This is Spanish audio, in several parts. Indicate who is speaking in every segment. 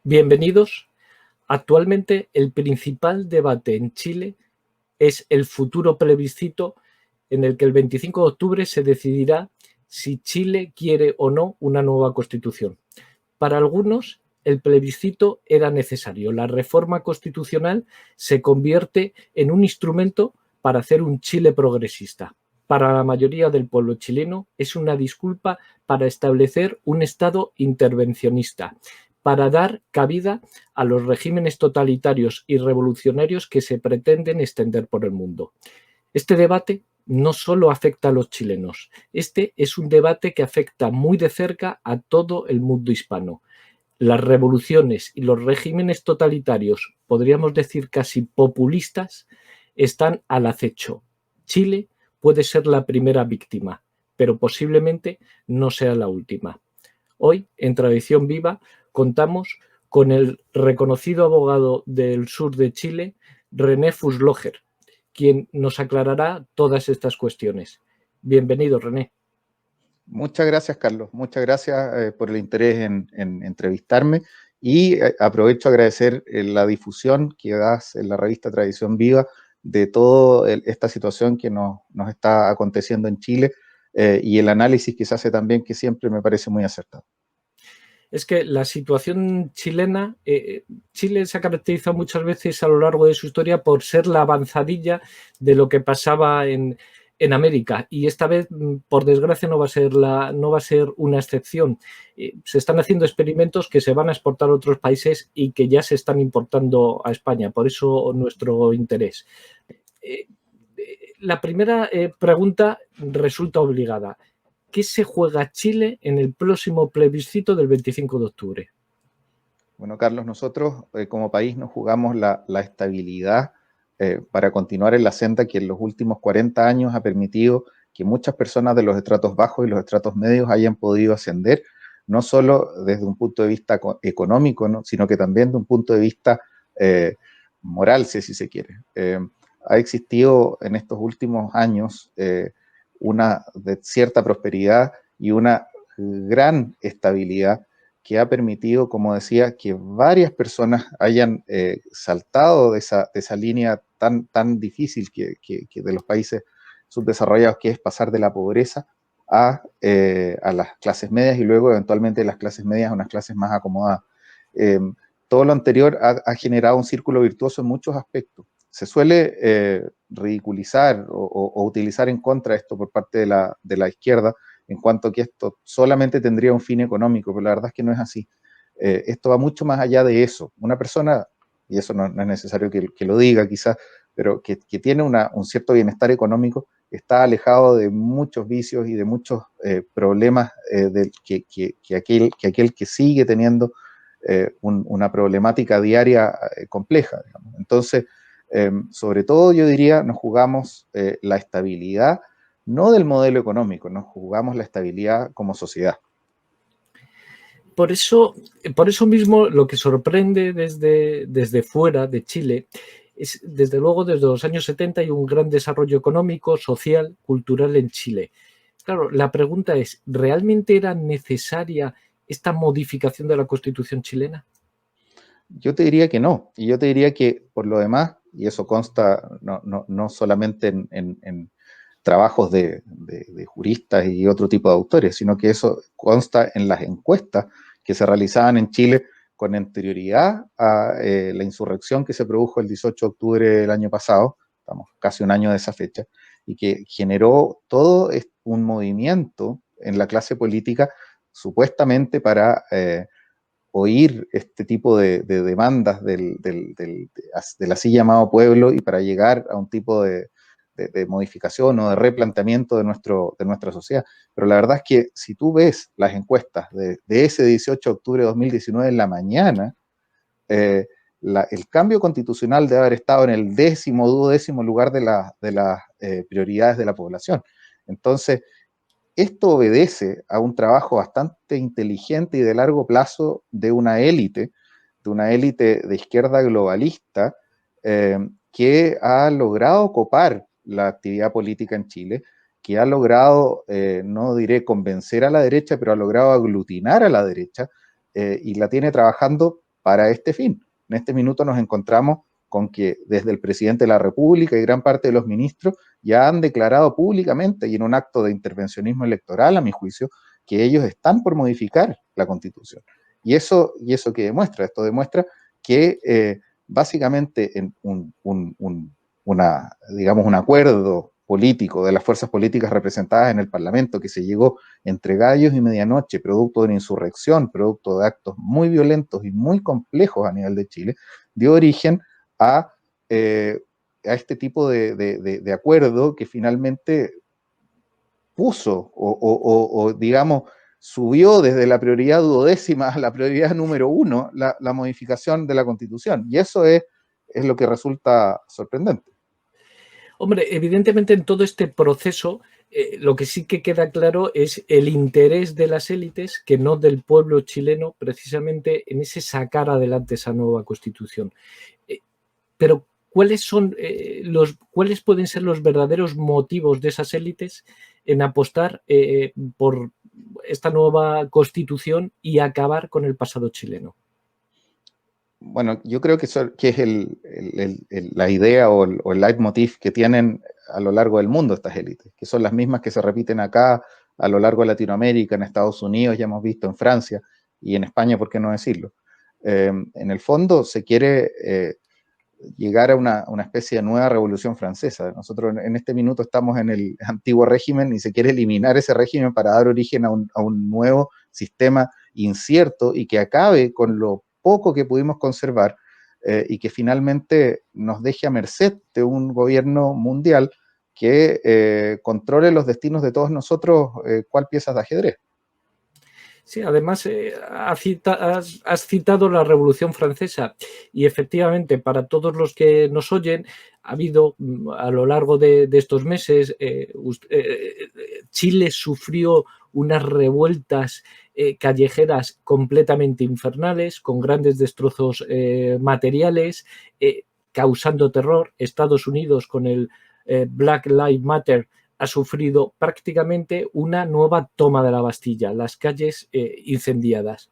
Speaker 1: Bienvenidos. Actualmente el principal debate en Chile es el futuro plebiscito en el que el 25 de octubre se decidirá si Chile quiere o no una nueva constitución. Para algunos, el plebiscito era necesario. La reforma constitucional se convierte en un instrumento para hacer un Chile progresista. Para la mayoría del pueblo chileno es una disculpa para establecer un Estado intervencionista, para dar cabida a los regímenes totalitarios y revolucionarios que se pretenden extender por el mundo. Este debate no solo afecta a los chilenos, este es un debate que afecta muy de cerca a todo el mundo hispano. Las revoluciones y los regímenes totalitarios, podríamos decir casi populistas, están al acecho. Chile puede ser la primera víctima, pero posiblemente no sea la última. Hoy, en Tradición Viva, contamos con el reconocido abogado del sur de Chile, René Fusloger, quien nos aclarará todas estas cuestiones. Bienvenido, René.
Speaker 2: Muchas gracias, Carlos. Muchas gracias por el interés en entrevistarme y aprovecho a agradecer la difusión que das en la revista Tradición Viva de toda esta situación que nos está aconteciendo en Chile y el análisis que se hace también, que siempre me parece muy acertado.
Speaker 1: Es que la situación chilena, Chile se ha caracterizado muchas veces a lo largo de su historia por ser la avanzadilla de lo que pasaba en América, y esta vez, por desgracia, no va a ser una excepción. Se están haciendo experimentos que se van a exportar a otros países y que ya se están importando a España, por eso nuestro interés. La primera pregunta resulta obligada. ¿Qué se juega Chile en el próximo plebiscito del 25 de octubre?
Speaker 2: Bueno, Carlos, nosotros como país nos jugamos la estabilidad para continuar en la senda que en los últimos 40 años ha permitido que muchas personas de los estratos bajos y los estratos medios hayan podido ascender, no solo desde un punto de vista económico, ¿no?, sino que también de un punto de vista moral, si se quiere. Ha existido en estos últimos años una de cierta prosperidad y una gran estabilidad que ha permitido, como decía, que varias personas hayan saltado de esa línea tan difícil que de los países subdesarrollados, que es pasar de la pobreza a las clases medias y luego eventualmente de las clases medias a unas clases más acomodadas. Todo lo anterior ha generado un círculo virtuoso en muchos aspectos. Se suele ridiculizar o utilizar en contra esto por parte de la izquierda, en cuanto a que esto solamente tendría un fin económico, pero la verdad es que no es así. Esto va mucho más allá de eso. Una persona, y eso no es necesario que lo diga quizás, pero que tiene un cierto bienestar económico, está alejado de muchos vicios y de muchos problemas que aquel que sigue teniendo una problemática diaria compleja, digamos. Entonces, sobre todo yo diría, nos jugamos la estabilidad, no del modelo económico, nos jugamos la estabilidad como sociedad.
Speaker 1: Por eso mismo, lo que sorprende desde fuera de Chile es, desde luego, desde los años 70 hay un gran desarrollo económico, social, cultural en Chile. Claro, la pregunta es, ¿realmente era necesaria esta modificación de la Constitución chilena?
Speaker 2: Yo te diría que no, y yo te diría que por lo demás, y eso consta no solamente en trabajos de juristas y otro tipo de autores, sino que eso consta en las encuestas que se realizaban en Chile con anterioridad a la insurrección que se produjo el 18 de octubre del año pasado, estamos casi un año de esa fecha, y que generó todo un movimiento en la clase política supuestamente para oír este tipo de demandas del así llamado pueblo y para llegar a un tipo de modificación o de replanteamiento de nuestra sociedad. Pero la verdad es que si tú ves las encuestas de ese 18 de octubre de 2019 en la mañana, el cambio constitucional debe haber estado en el duodécimo lugar de las prioridades de la población. Entonces, esto obedece a un trabajo bastante inteligente y de largo plazo de una élite de izquierda globalista, que ha logrado copar la actividad política en Chile, que ha logrado, no diré convencer a la derecha, pero ha logrado aglutinar a la derecha, y la tiene trabajando para este fin. En este minuto nos encontramos con que desde el presidente de la República y gran parte de los ministros ya han declarado públicamente y en un acto de intervencionismo electoral, a mi juicio, que ellos están por modificar la Constitución. ¿Y eso qué demuestra? Esto demuestra que básicamente en digamos, un acuerdo político de las fuerzas políticas representadas en el Parlamento que se llegó entre gallos y medianoche, producto de una insurrección, producto de actos muy violentos y muy complejos a nivel de Chile, dio origen a, a este tipo de acuerdo que finalmente puso o digamos, subió desde la prioridad duodécima a la prioridad número uno la modificación de la Constitución. Y eso es lo que resulta sorprendente.
Speaker 1: Hombre, evidentemente en todo este proceso lo que sí que queda claro es el interés de las élites, que no del pueblo chileno, precisamente en ese sacar adelante esa nueva Constitución. Pero ¿cuáles pueden ser los verdaderos motivos de esas élites en apostar por esta nueva Constitución y acabar con el pasado chileno?
Speaker 2: Bueno, yo creo que es la idea o el leitmotiv que tienen a lo largo del mundo estas élites, que son las mismas que se repiten acá, a lo largo de Latinoamérica, en Estados Unidos, ya hemos visto en Francia y en España, ¿por qué no decirlo? En el fondo se quiere llegar a una especie de nueva revolución francesa. Nosotros en este minuto estamos en el antiguo régimen y se quiere eliminar ese régimen para dar origen a un nuevo sistema incierto y que acabe con lo poco que pudimos conservar y que finalmente nos deje a merced de un gobierno mundial que controle los destinos de todos nosotros, cual piezas de ajedrez.
Speaker 1: Sí, además has citado la Revolución Francesa y efectivamente para todos los que nos oyen ha habido a lo largo de estos meses, Chile sufrió unas revueltas callejeras completamente infernales, con grandes destrozos materiales, causando terror. Estados Unidos con el Black Lives Matter ha sufrido prácticamente una nueva toma de la Bastilla, las calles incendiadas.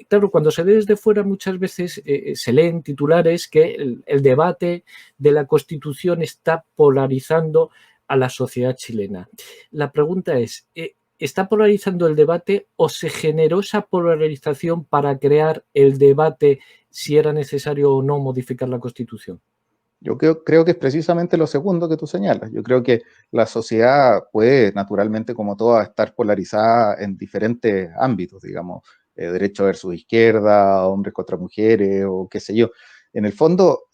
Speaker 1: Claro, cuando se ve desde fuera muchas veces se leen titulares que el debate de la Constitución está polarizando a la sociedad chilena. La pregunta es, ¿está polarizando el debate o se generó esa polarización para crear el debate si era necesario o no modificar la Constitución?
Speaker 2: Yo creo que es precisamente lo segundo que tú señalas. Yo creo que la sociedad puede, naturalmente, como toda, estar polarizada en diferentes ámbitos, digamos, derecho versus izquierda, hombres contra mujeres, o qué sé yo. En el fondo,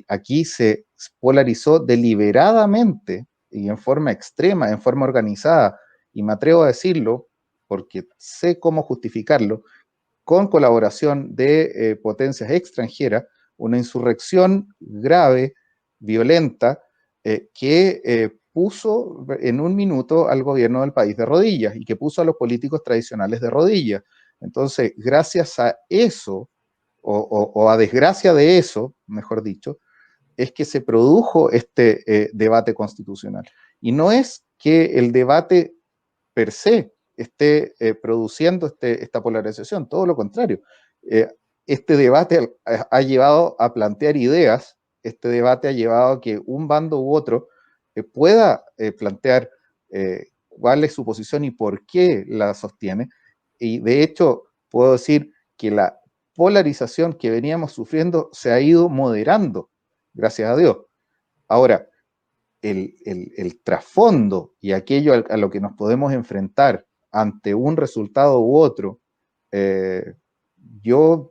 Speaker 2: aquí se polarizó deliberadamente y en forma extrema, en forma organizada, y me atrevo a decirlo, porque sé cómo justificarlo, con colaboración de potencias extranjeras, una insurrección grave, violenta, que puso en un minuto al gobierno del país de rodillas y que puso a los políticos tradicionales de rodillas. Entonces, gracias a eso, o a desgracia de eso, mejor dicho, es que se produjo este debate constitucional. Y no es que el debate per se esté produciendo esta polarización, todo lo contrario. Eh, este debate ha llevado a plantear ideas, este debate ha llevado a que un bando u otro pueda plantear cuál es su posición y por qué la sostiene. Y de hecho, puedo decir que la polarización que veníamos sufriendo se ha ido moderando, gracias a Dios. Ahora, el trasfondo y aquello a lo que nos podemos enfrentar ante un resultado u otro, yo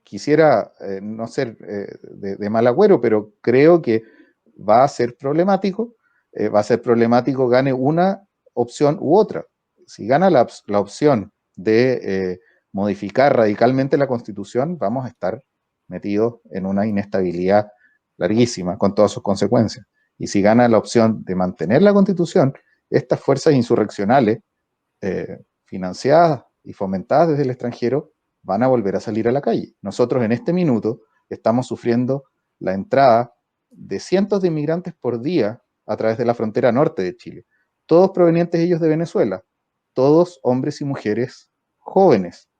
Speaker 2: quisiera no ser de mal agüero, pero creo que va a ser problemático gane una opción u otra. Si gana la opción de modificar radicalmente la Constitución, vamos a estar metidos en una inestabilidad larguísima con todas sus consecuencias. Y si gana la opción de mantener la Constitución, estas fuerzas insurreccionales financiadas y fomentadas desde el extranjero van a volver a salir a la calle. Nosotros en este minuto estamos sufriendo la entrada de cientos de inmigrantes por día a través de la frontera norte de Chile, todos provenientes ellos de Venezuela, todos hombres y mujeres jóvenes,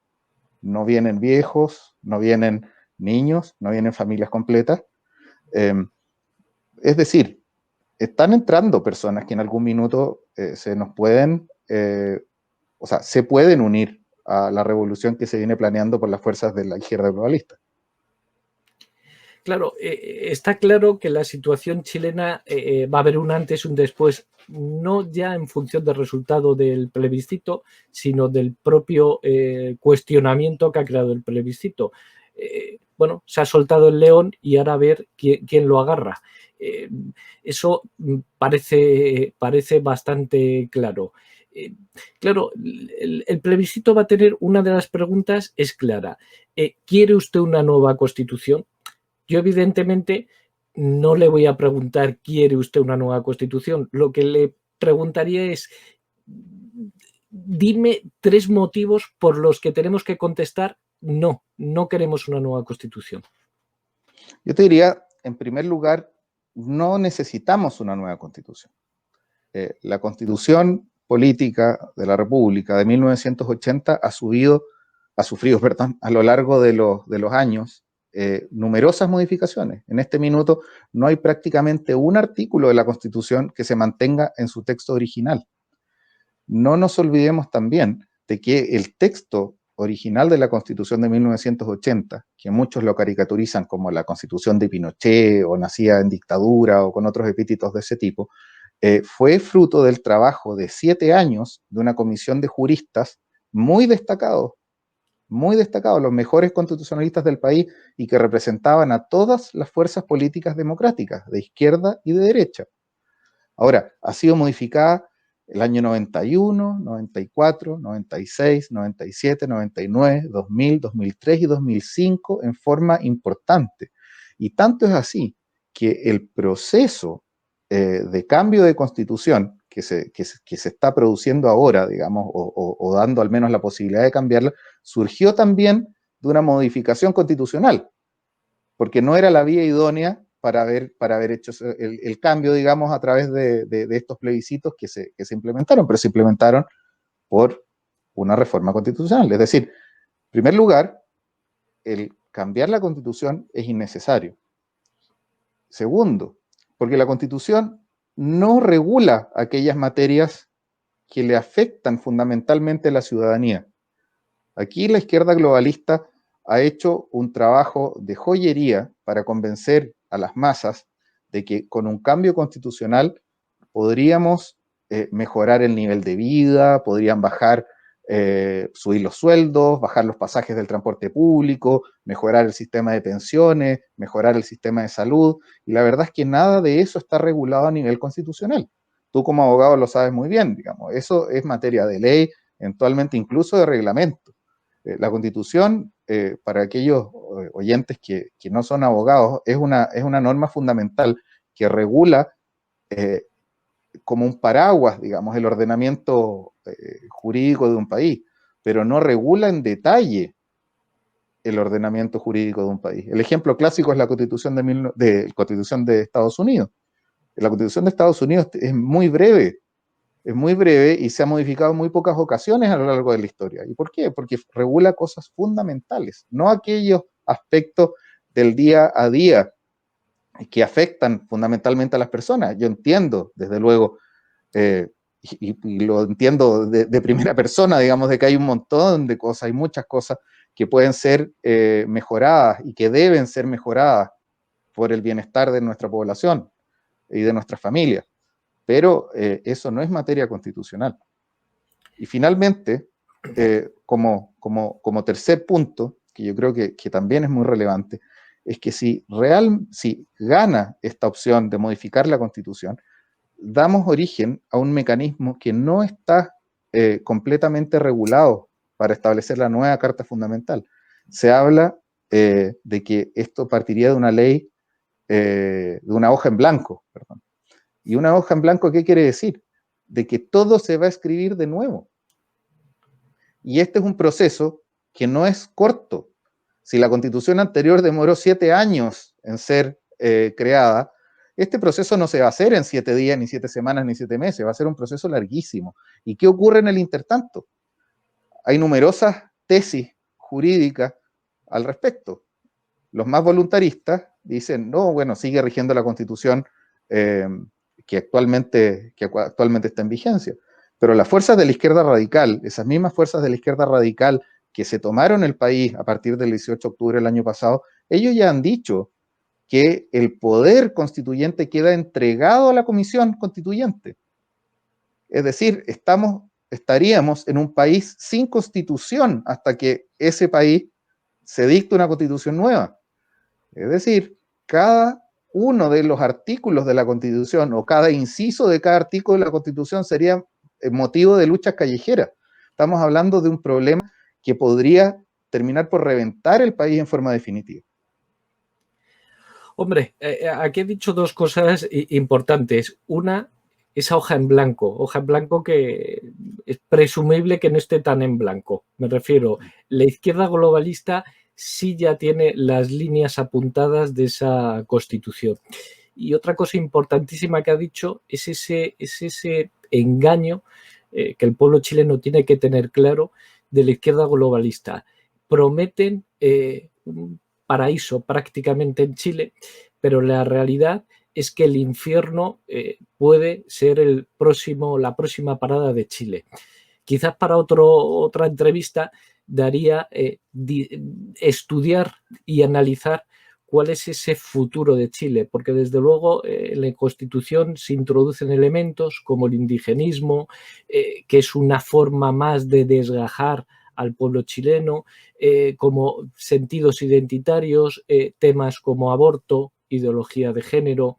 Speaker 2: no vienen viejos, no vienen niños, no vienen familias completas. Es decir, están entrando personas que en algún minuto se nos pueden, o sea, se pueden unir a la revolución que se viene planeando por las fuerzas de la izquierda globalista.
Speaker 1: Claro, está claro que la situación chilena va a haber un antes y un después, no ya en función del resultado del plebiscito, sino del propio cuestionamiento que ha creado el plebiscito. Bueno, se ha soltado el león y ahora a ver quién lo agarra. Eso parece bastante claro. Claro, el plebiscito va a tener una de las preguntas, es clara. ¿Quiere usted una nueva constitución? Yo, evidentemente, no le voy a preguntar, ¿quiere usted una nueva constitución? Lo que le preguntaría es, dime 3 motivos por los que tenemos que contestar, no, no queremos una nueva constitución.
Speaker 2: Yo te diría, en primer lugar, no necesitamos una nueva constitución. La constitución política de la República de 1980 ha sufrido, a lo largo de los años numerosas modificaciones. En este minuto no hay prácticamente un artículo de la Constitución que se mantenga en su texto original. No nos olvidemos también de que el texto original de la Constitución de 1980, que muchos lo caricaturizan como la Constitución de Pinochet o nacida en dictadura o con otros epítetos de ese tipo, fue fruto del trabajo de 7 años de una comisión de juristas muy destacados, los mejores constitucionalistas del país y que representaban a todas las fuerzas políticas democráticas, de izquierda y de derecha. Ahora, ha sido modificada el año 91, 94, 96, 97, 99, 2000, 2003 y 2005 en forma importante. Y tanto es así que el proceso de cambio de constitución que se está produciendo ahora, digamos, o dando al menos la posibilidad de cambiarla, surgió también de una modificación constitucional, porque no era la vía idónea para haber hecho el cambio, digamos, a través de estos plebiscitos que se implementaron, pero se implementaron por una reforma constitucional. Es decir, en primer lugar, el cambiar la constitución es innecesario. Segundo, porque la constitución no regula aquellas materias que le afectan fundamentalmente a la ciudadanía. Aquí la izquierda globalista ha hecho un trabajo de joyería para convencer a las masas de que con un cambio constitucional podríamos mejorar el nivel de vida, podrían subir los sueldos, bajar los pasajes del transporte público, mejorar el sistema de pensiones, mejorar el sistema de salud, y la verdad es que nada de eso está regulado a nivel constitucional. Tú como abogado lo sabes muy bien, digamos, eso es materia de ley, eventualmente incluso de reglamento. La Constitución, para aquellos oyentes que no son abogados, es una norma fundamental que regula como un paraguas, digamos, el ordenamiento jurídico de un país, pero no regula en detalle el ordenamiento jurídico de un país. El ejemplo clásico es la Constitución de Estados Unidos. La Constitución de Estados Unidos es muy breve y se ha modificado en muy pocas ocasiones a lo largo de la historia. ¿Y por qué? Porque regula cosas fundamentales, no aquellos aspectos del día a día que afectan fundamentalmente a las personas. Yo entiendo, desde luego, y lo entiendo de primera persona, digamos, de que hay un montón de cosas, hay muchas cosas que pueden ser mejoradas y que deben ser mejoradas por el bienestar de nuestra población y de nuestras familias. Pero eso no es materia constitucional. Y finalmente, como tercer punto, que yo creo que también es muy relevante, es que si gana esta opción de modificar la Constitución, damos origen a un mecanismo que no está completamente regulado para establecer la nueva Carta Fundamental. Se habla de que esto partiría de una ley, de una hoja en blanco, perdón. ¿Y una hoja en blanco qué quiere decir? De que todo se va a escribir de nuevo. Y este es un proceso que no es corto. Si la Constitución anterior demoró 7 años en ser creada, este proceso no se va a hacer en 7 días, ni 7 semanas, ni 7 meses, va a ser un proceso larguísimo. ¿Y qué ocurre en el intertanto? Hay numerosas tesis jurídica al respecto. Los más voluntaristas dicen, no, bueno, sigue rigiendo la Constitución que actualmente está en vigencia. Pero las fuerzas de la izquierda radical, esas mismas fuerzas de la izquierda radical que se tomaron el país a partir del 18 de octubre del año pasado, ellos ya han dicho que el poder constituyente queda entregado a la Comisión Constituyente. Es decir, estaríamos en un país sin constitución hasta que ese país se dicte una constitución nueva. Es decir, cada uno de los artículos de la Constitución o cada inciso de cada artículo de la Constitución sería motivo de luchas callejeras. Estamos hablando de un problema que podría terminar por reventar el país en forma definitiva.
Speaker 1: Hombre, aquí he dicho dos cosas importantes. Una, esa hoja en blanco que es presumible que no esté tan en blanco. Me refiero, la izquierda globalista sí ya tiene las líneas apuntadas de esa Constitución. Y otra cosa importantísima que ha dicho es ese engaño que el pueblo chileno tiene que tener claro de la izquierda globalista. Prometen un paraíso prácticamente en Chile, pero la realidad es que el infierno puede ser la próxima parada de Chile. Quizás para otra entrevista daría estudiar y analizar cuál es ese futuro de Chile, porque desde luego en la Constitución se introducen elementos como el indigenismo, que es una forma más de desgajar al pueblo chileno, como sentidos identitarios, temas como aborto, ideología de género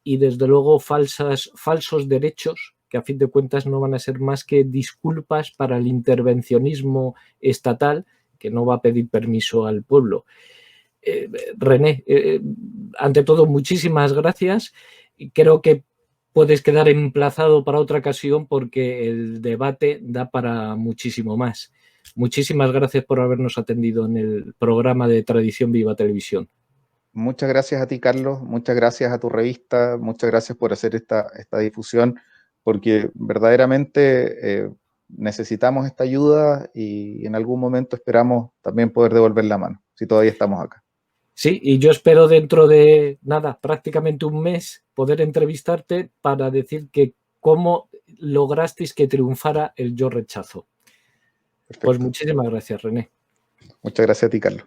Speaker 1: y desde luego falsos derechos que a fin de cuentas no van a ser más que disculpas para el intervencionismo estatal que no va a pedir permiso al pueblo. René, ante todo, muchísimas gracias. Creo que puedes quedar emplazado para otra ocasión porque el debate da para muchísimo más. Muchísimas gracias por habernos atendido en el programa de Tradición Viva Televisión.
Speaker 2: Muchas gracias a ti, Carlos. Muchas gracias a tu revista. Muchas gracias por hacer esta difusión, porque verdaderamente necesitamos esta ayuda y en algún momento esperamos también poder devolver la mano, si todavía estamos acá.
Speaker 1: Sí, y yo espero dentro de, prácticamente un mes, poder entrevistarte para decir que cómo lograsteis que triunfara el Yo Rechazo. Perfecto. Pues muchísimas gracias, René.
Speaker 2: Muchas gracias a ti, Carlos.